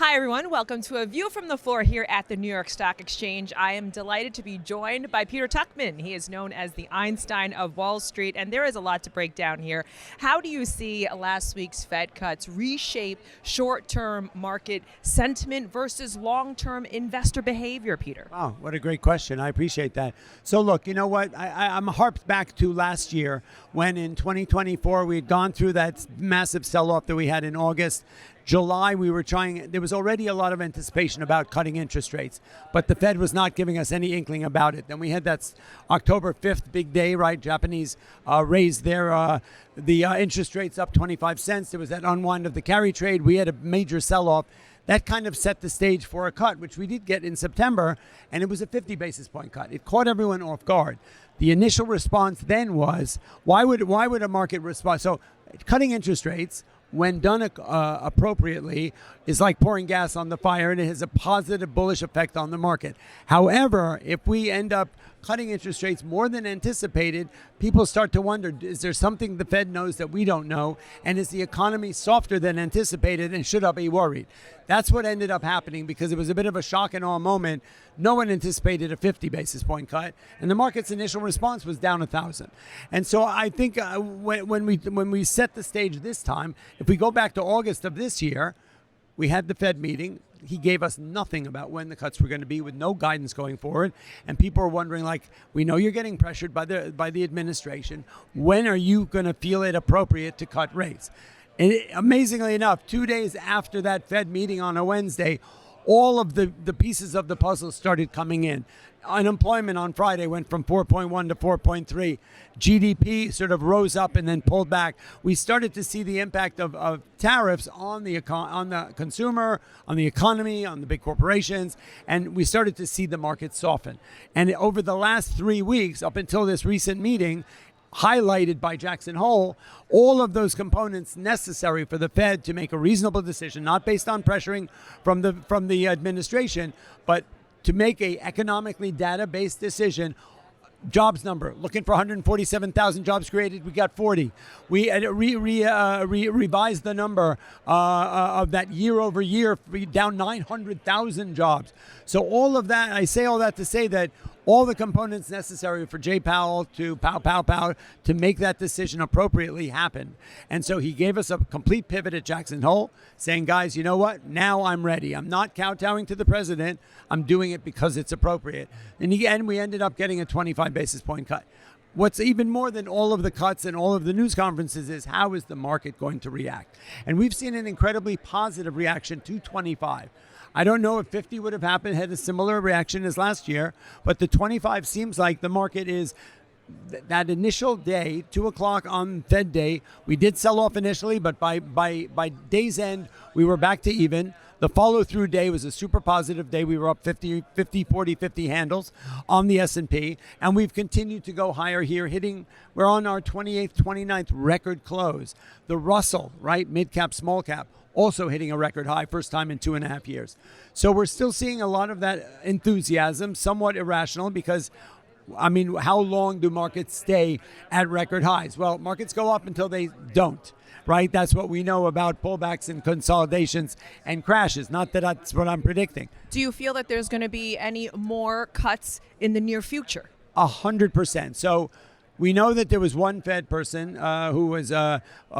Hi, everyone. Welcome to A View from the Floor here at the New York Stock Exchange. I am delighted to be joined by Peter Tuchman. He is known as the Einstein of Wall Street, and there is a lot to break down here. How do you see last week's Fed cuts reshape short-term market sentiment versus long-term investor behavior, Peter? Wow, what a great question. I appreciate that. So look, you know what? I'm harped back to last year when in 2024 we had gone through that massive sell-off that we had in August. July, there was already a lot of anticipation about cutting interest rates, but the Fed was not giving us any inkling about it. Then we had that October 5th big day, right? Japanese raised the interest rates up 25 cents. There was that unwind of the carry trade. We had a major sell-off. That kind of set the stage for a cut, which we did get in September, and it was a 50 basis point cut. It caught everyone off guard. The initial response then was, why would a market respond? So cutting interest rates, when done appropriately, is like pouring gas on the fire, and it has a positive bullish effect on the market. However, if we end up cutting interest rates more than anticipated, people start to wonder, is there something the Fed knows that we don't know? And is the economy softer than anticipated, and should I be worried? That's what ended up happening, because it was a bit of a shock and awe moment. No one anticipated a 50 basis point cut, and the market's initial response was down 1,000. And so I think when we set the stage this time, if we go back to August of this year, we had the Fed meeting. He gave us nothing about when the cuts were going to be, with no guidance going forward. And people are wondering, like, we know you're getting pressured by the administration. When are you going to feel it appropriate to cut rates? And amazingly enough, 2 days after that Fed meeting on a Wednesday, all of the pieces of the puzzle started coming in. Unemployment on Friday went from 4.1 to 4.3. GDP sort of rose up and then pulled back. We started to see the impact of tariffs on the consumer, on the economy, on the big corporations, and we started to see the market soften. And over the last 3 weeks, up until this recent meeting, highlighted by Jackson Hole, all of those components necessary for the Fed to make a reasonable decision, not based on pressuring from the administration, but to make a economically data-based decision. Jobs number, looking for 147,000 jobs created, we got 40. We revised the number of that year over year, down 900,000 jobs. So all of that, I say all that to say that all the components necessary for Jay Powell to pow to make that decision appropriately happened. And so he gave us a complete pivot at Jackson Hole, saying, guys, you know what? Now I'm ready. I'm not kowtowing to the president. I'm doing it because it's appropriate. And we ended up getting a 25 basis point cut. What's even more than all of the cuts and all of the news conferences is, how is the market going to react? And we've seen an incredibly positive reaction to 25. I don't know if 50 would have had a similar reaction as last year, but the 25 seems like the market is that initial day, 2 o'clock on Fed day. We did sell off initially, but by day's end, we were back to even. The follow-through day was a super positive day. We were up 50, 40, 50 handles on the S&P, and we've continued to go higher here, we're on our 28th, 29th record close. The Russell, right, mid-cap, small cap, also hitting a record high, first time in 2.5 years. So we're still seeing a lot of that enthusiasm, somewhat irrational, because, I mean, how long do markets stay at record highs? Well, markets go up until they don't, right? That's what we know about pullbacks and consolidations and crashes. Not that that's what I'm predicting. Do you feel that there's going to be any more cuts in the near future? 100%. So we know that there was one Fed person who was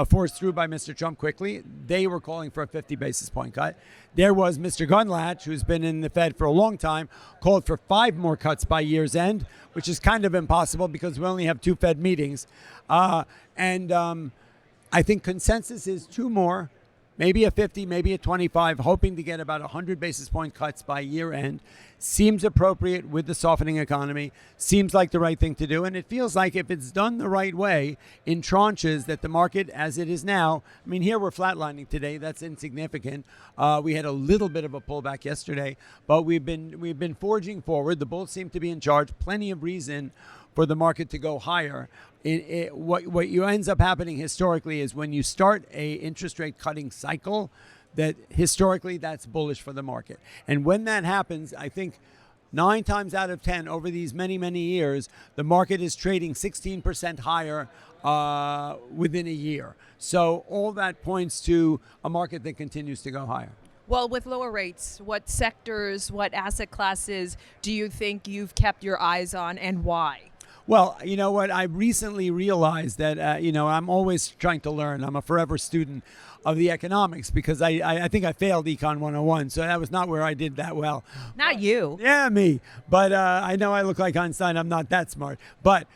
forced through by Mr. Trump quickly. They were calling for a 50 basis point cut. There was Mr. Gunlatch, who's been in the Fed for a long time, called for 5 more cuts by year's end, which is kind of impossible because we only have 2 Fed meetings. I think consensus is 2 more, maybe a 50, maybe a 25, hoping to get about 100 basis point cuts by year end. Seems appropriate with the softening economy, seems like the right thing to do. And it feels like if it's done the right way in tranches, that the market as it is now, I mean, here we're flatlining today. That's insignificant. We had a little bit of a pullback yesterday, but we've been forging forward. The bulls seem to be in charge. Plenty of reason for the market to go higher. What ends up happening historically is when you start a interest rate cutting cycle, that historically that's bullish for the market. And when that happens, I think 9 times out of 10 over these many, many years, the market is trading 16% higher within a year. So all that points to a market that continues to go higher. Well, with lower rates, what sectors, what asset classes do you think you've kept your eyes on, and why? Well, you know what? I recently realized that, I'm always trying to learn. I'm a forever student of the economics because I think I failed Econ 101, so that was not where I did that well. Not you. Yeah, me. But I know I look like Einstein. I'm not that smart. But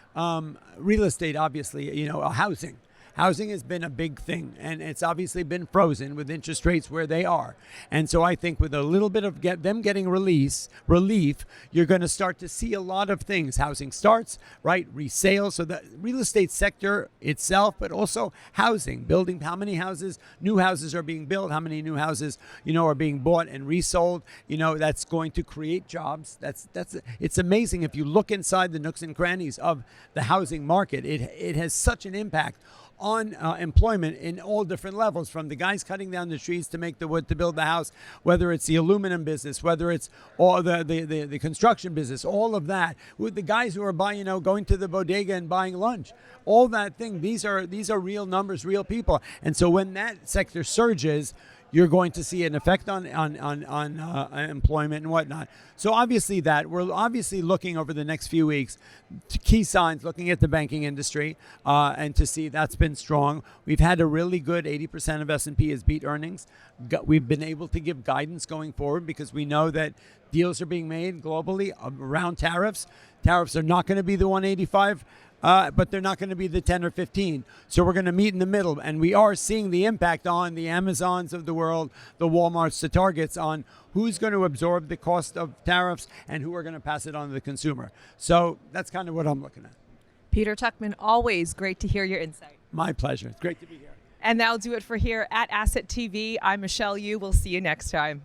real estate, obviously, housing. Housing has been a big thing, and it's obviously been frozen with interest rates where they are. And so I think with a little bit of them getting relief, you're going to start to see a lot of things. Housing starts, right? Resale. So the real estate sector itself, but also housing, building. How many new houses are being built? How many new houses, are being bought and resold? That's going to create jobs. It's amazing if you look inside the nooks and crannies of the housing market. It has such an impact on employment in all different levels, from the guys cutting down the trees to make the wood to build the house, whether it's the aluminum business, whether it's all the construction business, all of that, with the guys who are buying, going to the bodega and buying lunch, all that thing. These are real numbers, real people. And so when that sector surges, you're going to see an effect on employment and whatnot. So obviously we're obviously looking over the next few weeks to key signs, looking at the banking industry, and to see that's been strong. We've had a really good 80% of S&P has beat earnings. We've been able to give guidance going forward because we know that deals are being made globally around tariffs. Tariffs are not going to be the 185. But they're not going to be the 10 or 15. So we're going to meet in the middle. And we are seeing the impact on the Amazons of the world, the Walmarts, the Targets, on who's going to absorb the cost of tariffs and who are going to pass it on to the consumer. So that's kind of what I'm looking at. Peter Tuchman, always great to hear your insight. My pleasure. It's great to be here. And that'll do it for here at Asset TV. I'm Michelle Yu. We'll see you next time.